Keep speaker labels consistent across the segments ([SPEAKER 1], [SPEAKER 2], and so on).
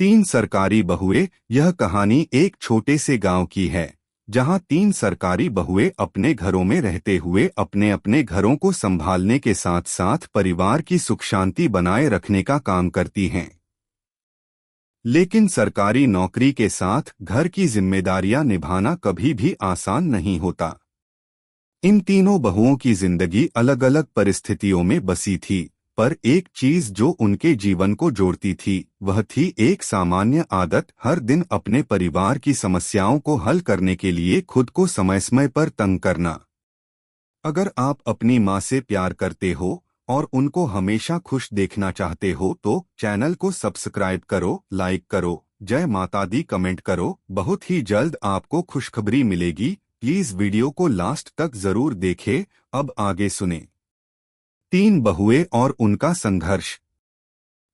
[SPEAKER 1] तीन सरकारी बहुएं। यह कहानी एक छोटे से गांव की है जहां तीन सरकारी बहुएं अपने घरों में रहते हुए अपने अपने घरों को संभालने के साथ साथ परिवार की सुख शांति बनाए रखने का काम करती हैं। लेकिन सरकारी नौकरी के साथ घर की जिम्मेदारियां निभाना कभी भी आसान नहीं होता। इन तीनों बहुओं की जिंदगी अलग अलग परिस्थितियों में बसी थी, पर एक चीज जो उनके जीवन को जोड़ती थी वह थी एक सामान्य आदत, हर दिन अपने परिवार की समस्याओं को हल करने के लिए खुद को समय समय पर तंग करना। अगर आप अपनी माँ से प्यार करते हो और उनको हमेशा खुश देखना चाहते हो तो चैनल को सब्सक्राइब करो, लाइक करो, जय माता दी कमेंट करो। बहुत ही जल्द आपको खुशखबरी मिलेगी। प्लीज वीडियो को लास्ट तक जरूर देखें। अब आगे सुने। तीन बहुएं और उनका संघर्ष।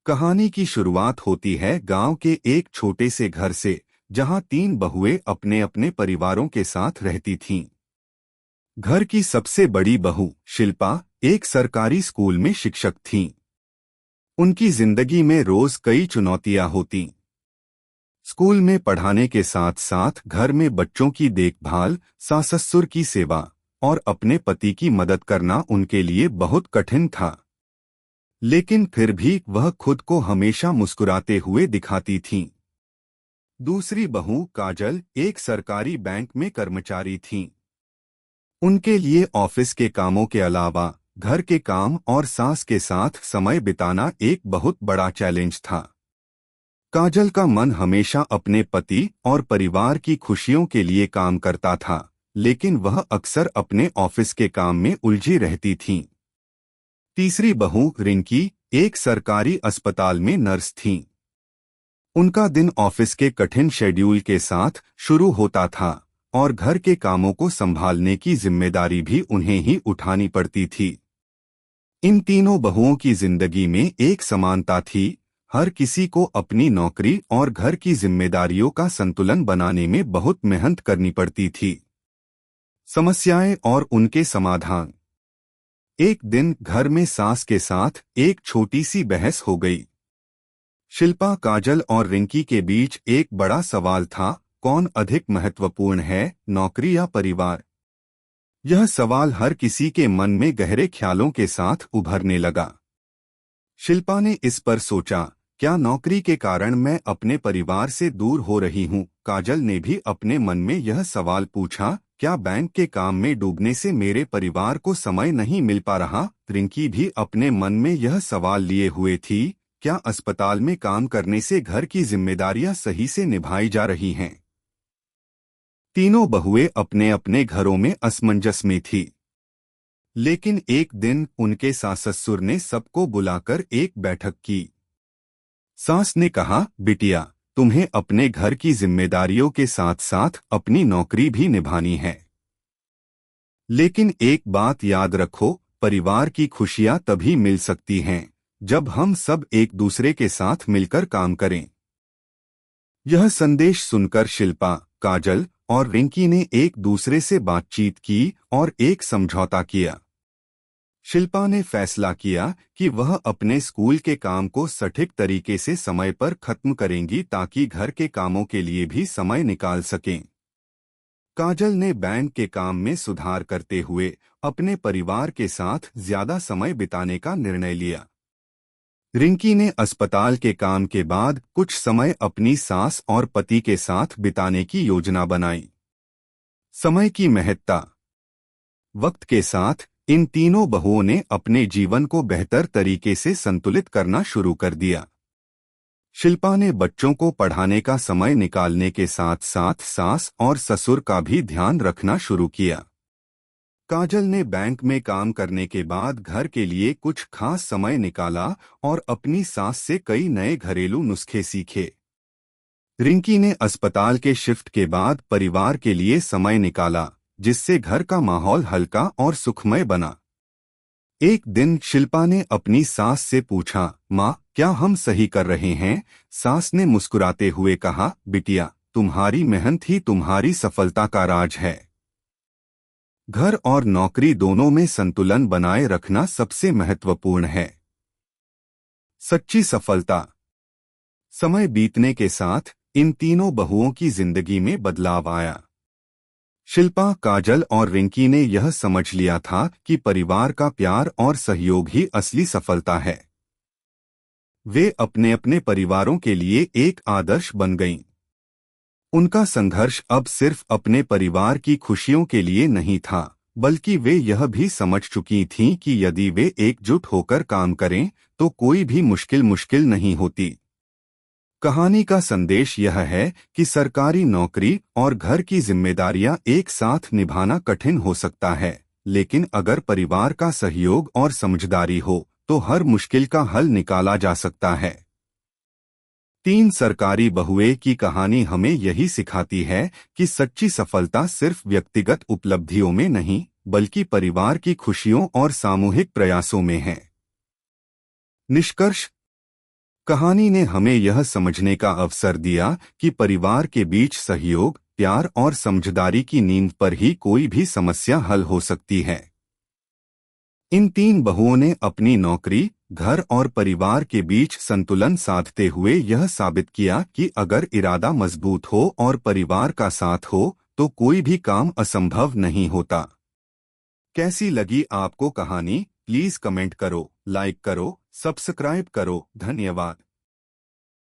[SPEAKER 1] कहानी की शुरुआत होती है गांव के एक छोटे से घर से, जहां तीन बहुएं अपने अपने परिवारों के साथ रहती थीं। घर की सबसे बड़ी बहू शिल्पा एक सरकारी स्कूल में शिक्षक थीं। उनकी जिंदगी में रोज कई चुनौतियां होतीं। स्कूल में पढ़ाने के साथ साथ घर में बच्चों की देखभाल, सास ससुर की सेवा और अपने पति की मदद करना उनके लिए बहुत कठिन था। लेकिन फिर भी वह खुद को हमेशा मुस्कुराते हुए दिखाती थीं। दूसरी बहू काजल एक सरकारी बैंक में कर्मचारी थीं। उनके लिए ऑफिस के कामों के अलावा घर के काम और सास के साथ समय बिताना एक बहुत बड़ा चैलेंज था। काजल का मन हमेशा अपने पति और परिवार की खुशियों के लिए काम करता था, लेकिन वह अक्सर अपने ऑफिस के काम में उलझी रहती थीं। तीसरी बहू रिंकी एक सरकारी अस्पताल में नर्स थीं। उनका दिन ऑफिस के कठिन शेड्यूल के साथ शुरू होता था और घर के कामों को संभालने की जिम्मेदारी भी उन्हें ही उठानी पड़ती थी। इन तीनों बहुओं की जिंदगी में एक समानता थी, हर किसी को अपनी नौकरी और घर की जिम्मेदारियों का संतुलन बनाने में बहुत मेहनत करनी पड़ती थी। समस्याएं और उनके समाधान। एक दिन घर में सास के साथ एक छोटी सी बहस हो गई। शिल्पा, काजल और रिंकी के बीच एक बड़ा सवाल था, कौन अधिक महत्वपूर्ण है, नौकरी या परिवार? यह सवाल हर किसी के मन में गहरे ख्यालों के साथ उभरने लगा। शिल्पा ने इस पर सोचा, क्या नौकरी के कारण मैं अपने परिवार से दूर हो रही हूँ? काजल ने भी अपने मन में यह सवाल पूछा, क्या बैंक के काम में डूबने से मेरे परिवार को समय नहीं मिल पा रहा? रिंकी भी अपने मन में यह सवाल लिए हुए थी, क्या अस्पताल में काम करने से घर की जिम्मेदारियां सही से निभाई जा रही हैं? तीनों बहुएं अपने अपने घरों में असमंजस में थी। लेकिन एक दिन उनके सास ससुर ने सबको बुलाकर एक बैठक की। सास ने कहा, बिटिया, तुम्हें अपने घर की जिम्मेदारियों के साथ साथ अपनी नौकरी भी निभानी है। लेकिन एक बात याद रखो, परिवार की खुशियां तभी मिल सकती हैं जब हम सब एक दूसरे के साथ मिलकर काम करें। यह संदेश सुनकर शिल्पा, काजल और रिंकी ने एक दूसरे से बातचीत की और एक समझौता किया। शिल्पा ने फैसला किया कि वह अपने स्कूल के काम को सटीक तरीके से समय पर खत्म करेंगी ताकि घर के कामों के लिए भी समय निकाल सकें। काजल ने बैंक के काम में सुधार करते हुए अपने परिवार के साथ ज्यादा समय बिताने का निर्णय लिया। रिंकी ने अस्पताल के काम के बाद कुछ समय अपनी सास और पति के साथ बिताने की योजना बनाई। समय की महत्ता। वक्त के साथ इन तीनों बहुओं ने अपने जीवन को बेहतर तरीके से संतुलित करना शुरू कर दिया। शिल्पा ने बच्चों को पढ़ाने का समय निकालने के साथ साथ सास और ससुर का भी ध्यान रखना शुरू किया। काजल ने बैंक में काम करने के बाद घर के लिए कुछ खास समय निकाला और अपनी सास से कई नए घरेलू नुस्खे सीखे। रिंकी ने अस्पताल के शिफ्ट के बाद परिवार के लिए समय निकाला, जिससे घर का माहौल हल्का और सुखमय बना। एक दिन शिल्पा ने अपनी सास से पूछा, माँ, क्या हम सही कर रहे हैं? सास ने मुस्कुराते हुए कहा, बिटिया, तुम्हारी मेहनत ही तुम्हारी सफलता का राज है। घर और नौकरी दोनों में संतुलन बनाए रखना सबसे महत्वपूर्ण है। सच्ची सफलता। समय बीतने के साथ इन तीनों बहुओं की जिंदगी में बदलाव आया। शिल्पा, काजल और रिंकी ने यह समझ लिया था कि परिवार का प्यार और सहयोग ही असली सफलता है। वे अपने अपने परिवारों के लिए एक आदर्श बन गईं। उनका संघर्ष अब सिर्फ अपने परिवार की खुशियों के लिए नहीं था, बल्कि वे यह भी समझ चुकी थीं कि यदि वे एकजुट होकर काम करें तो कोई भी मुश्किल नहीं होती। कहानी का संदेश यह है कि सरकारी नौकरी और घर की जिम्मेदारियां एक साथ निभाना कठिन हो सकता है, लेकिन अगर परिवार का सहयोग और समझदारी हो तो हर मुश्किल का हल निकाला जा सकता है। तीन सरकारी बहुएं की कहानी हमें यही सिखाती है कि सच्ची सफलता सिर्फ व्यक्तिगत उपलब्धियों में नहीं, बल्कि परिवार की खुशियों और सामूहिक प्रयासों में है। निष्कर्ष: कहानी ने हमें यह समझने का अवसर दिया कि परिवार के बीच सहयोग, प्यार और समझदारी की नींव पर ही कोई भी समस्या हल हो सकती है। इन तीन बहुओं ने अपनी नौकरी, घर और परिवार के बीच संतुलन साधते हुए यह साबित किया कि अगर इरादा मजबूत हो और परिवार का साथ हो तो कोई भी काम असंभव नहीं होता। कैसी लगी आपको कहानी? प्लीज कमेंट करो, लाइक करो, सब्सक्राइब करो। धन्यवाद।